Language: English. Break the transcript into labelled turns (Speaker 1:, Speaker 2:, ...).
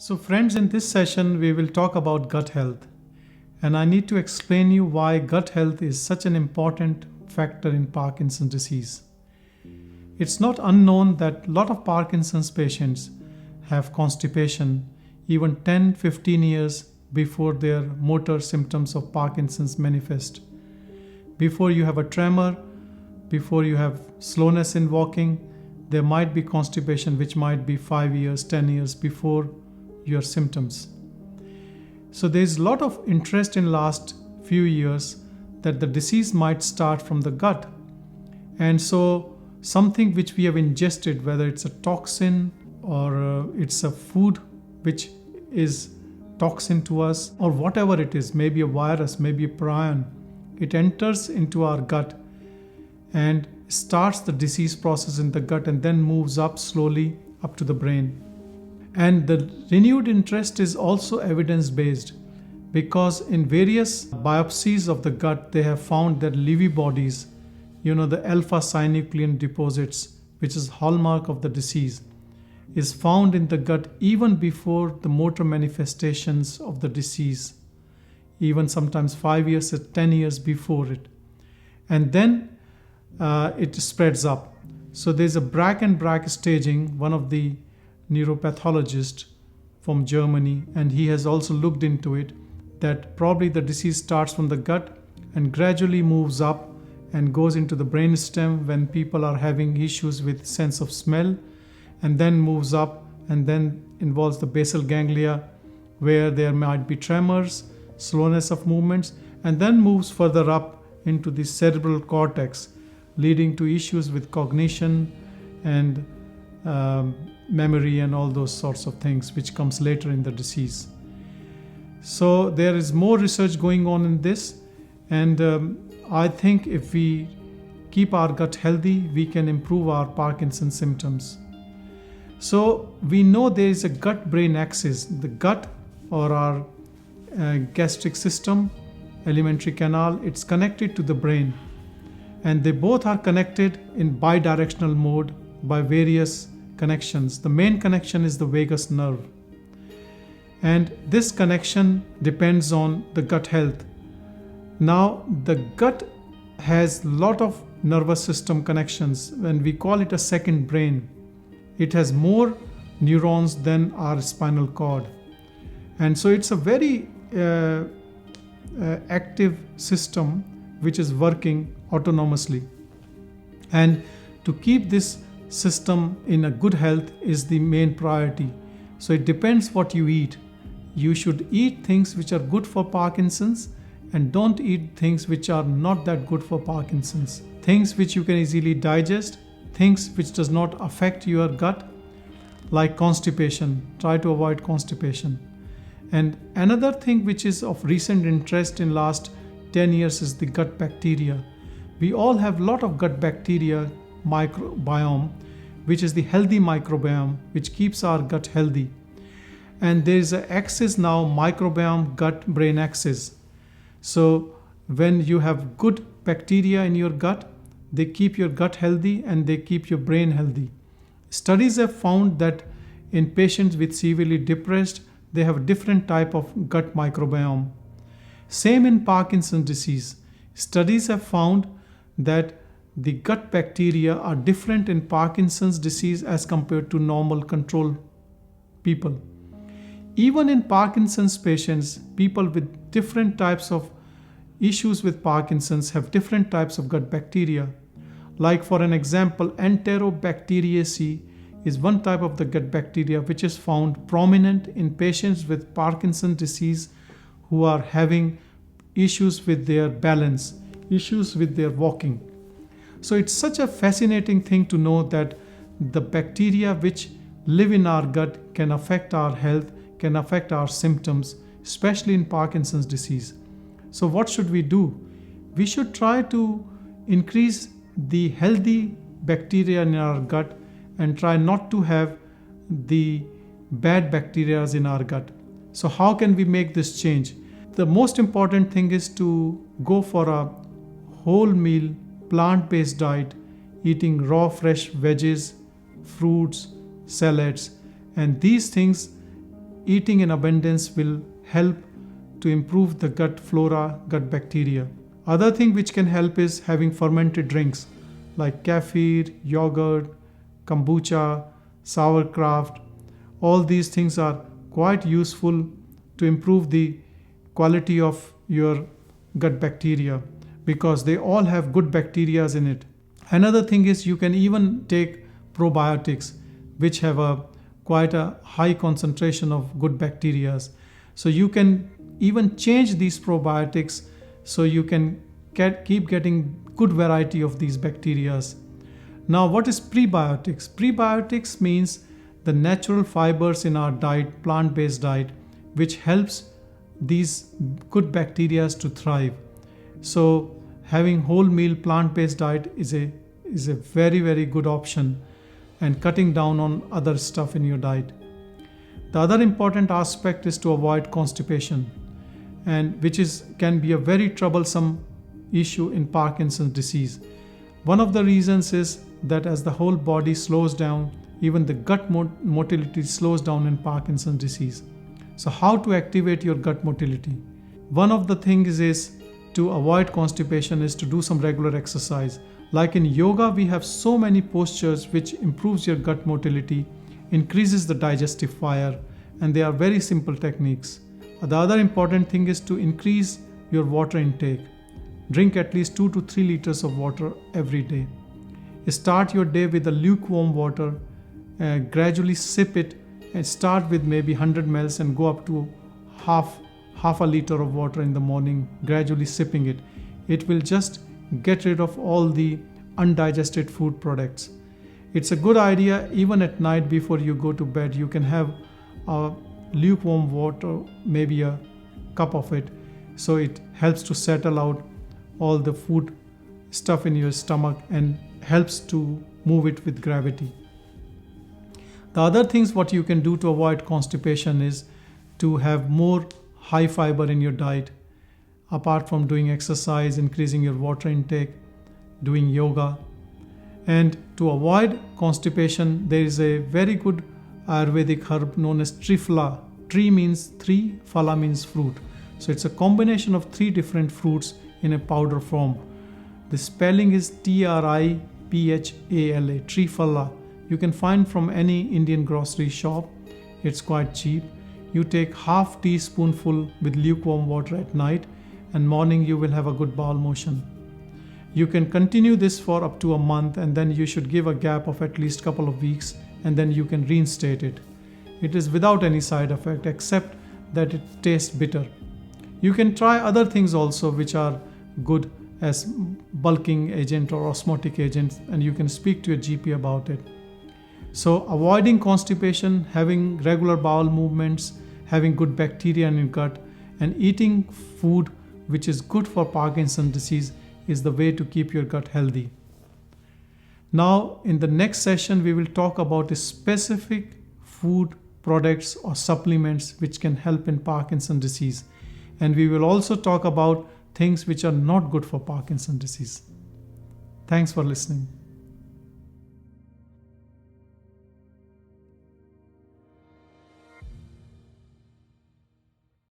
Speaker 1: So, friends, in this session, we will talk about gut health. And I need to explain you why gut health is such an important factor in Parkinson's disease. It's not unknown that a lot of Parkinson's patients have constipation even 10-15 years before their motor symptoms of Parkinson's manifest. Before you have a tremor, before you have slowness in walking, there might be constipation which might be 5 years, 10 years before your symptoms. So there's a lot of interest in last few years that the disease might start from the gut. And so something which we have ingested, whether it's a toxin or it's a food which is toxin to us, or whatever it is, maybe a virus, maybe a prion, it enters into our gut and starts the disease process in the gut and then moves up slowly up to the brain. And the renewed interest is also evidence-based because in various biopsies of the gut, they have found that Lewy bodies, the alpha-synuclein deposits, which is hallmark of the disease, is found in the gut even before the motor manifestations of the disease, even sometimes 5 years or 10 years before it. And then it spreads up. So there's a Brack and Brack staging, one of the neuropathologist from Germany, and he has also looked into it, that probably the disease starts from the gut and gradually moves up and goes into the brainstem when people are having issues with sense of smell, and then moves up and then involves the basal ganglia where there might be tremors, slowness of movements, and then moves further up into the cerebral cortex, leading to issues with cognition and memory and all those sorts of things which comes later in the disease. So there is more research going on in this, and I think if we keep our gut healthy, we can improve our Parkinson's symptoms. So we know there is a gut-brain axis. The gut, or our gastric system, alimentary canal, it's connected to the brain, and they both are connected in bidirectional mode by various connections. The main connection is the vagus nerve, and this connection depends on the gut health. Now the gut has a lot of nervous system connections, and we call it a second brain. It has more neurons than our spinal cord, and so it's a very active system which is working autonomously. And to keep this system in a good health is the main priority. So it depends what you eat. You should eat things which are good for Parkinson's, and don't eat things which are not that good for Parkinson's. Things which you can easily digest, things which does not affect your gut, like constipation. Try to avoid constipation. And another thing which is of recent interest in last 10 years is the gut bacteria. We all have a lot of gut bacteria microbiome, which is the healthy microbiome, which keeps our gut healthy. And there is an axis now, microbiome gut brain axis. So when you have good bacteria in your gut, they keep your gut healthy and they keep your brain healthy. Studies have found that in patients with severely depressed, they have a different type of gut microbiome. Same in Parkinson's disease. Studies have found that the gut bacteria are different in Parkinson's disease as compared to normal control people. Even in Parkinson's patients, people with different types of issues with Parkinson's have different types of gut bacteria. Like for an example, Enterobacteriaceae is one type of the gut bacteria which is found prominent in patients with Parkinson's disease who are having issues with their balance, issues with their walking. So it's such a fascinating thing to know that the bacteria which live in our gut can affect our health, can affect our symptoms, especially in Parkinson's disease. So what should we do? We should try to increase the healthy bacteria in our gut and try not to have the bad bacteria in our gut. So how can we make this change? The most important thing is to go for a whole meal, plant-based diet, eating raw fresh veggies, fruits, salads, and these things eating in abundance will help to improve the gut flora, gut bacteria. Other thing which can help is having fermented drinks like kefir, yogurt, kombucha, sauerkraut. All these things are quite useful to improve the quality of your gut bacteria because they all have good bacteria in it. Another thing is you can even take probiotics which have quite a high concentration of good bacteria. So you can even change these probiotics so you can keep getting good variety of these bacteria. Now what is prebiotics? Prebiotics means the natural fibers in our diet, plant-based diet, which helps these good bacteria to thrive. So having whole meal plant-based diet is a very, very good option, and cutting down on other stuff in your diet. The other important aspect is to avoid constipation, and which can be a very troublesome issue in Parkinson's disease. One of the reasons is that as the whole body slows down, even the gut motility slows down in Parkinson's disease. So how to activate your gut motility? One of the things is to avoid constipation is to do some regular exercise. Like in yoga, we have so many postures which improves your gut motility, increases the digestive fire, and they are very simple techniques. The other important thing is to increase your water intake. Drink at least 2 to 3 liters of water every day. Start your day with a lukewarm water, gradually sip it, and start with maybe 100 ml and go up to half a liter of water in the morning, gradually sipping it. It will just get rid of all the undigested food products. It's a good idea even at night before you go to bed. You can have lukewarm water, maybe a cup of it, so it helps to settle out all the food stuff in your stomach and helps to move it with gravity. The other things what you can do to avoid constipation is to have more high fiber in your diet. Apart from doing exercise, increasing your water intake, doing yoga. And to avoid constipation, there is a very good Ayurvedic herb known as Triphala. Tri means 3, phala means fruit. So it's a combination of 3 different fruits in a powder form. The spelling is Triphala, Triphala. You can find from any Indian grocery shop. It's quite cheap. You take half teaspoonful with lukewarm water at night, and morning you will have a good bowel motion. You can continue this for up to a month, and then you should give a gap of at least couple of weeks, and then you can reinstate it. It is without any side effect except that it tastes bitter. You can try other things also which are good as bulking agent or osmotic agent, and you can speak to your GP about it. So avoiding constipation, having regular bowel movements, having good bacteria in your gut, and eating food which is good for Parkinson's disease is the way to keep your gut healthy. Now, in the next session, we will talk about the specific food products or supplements which can help in Parkinson's disease. And we will also talk about things which are not good for Parkinson's disease. Thanks for listening.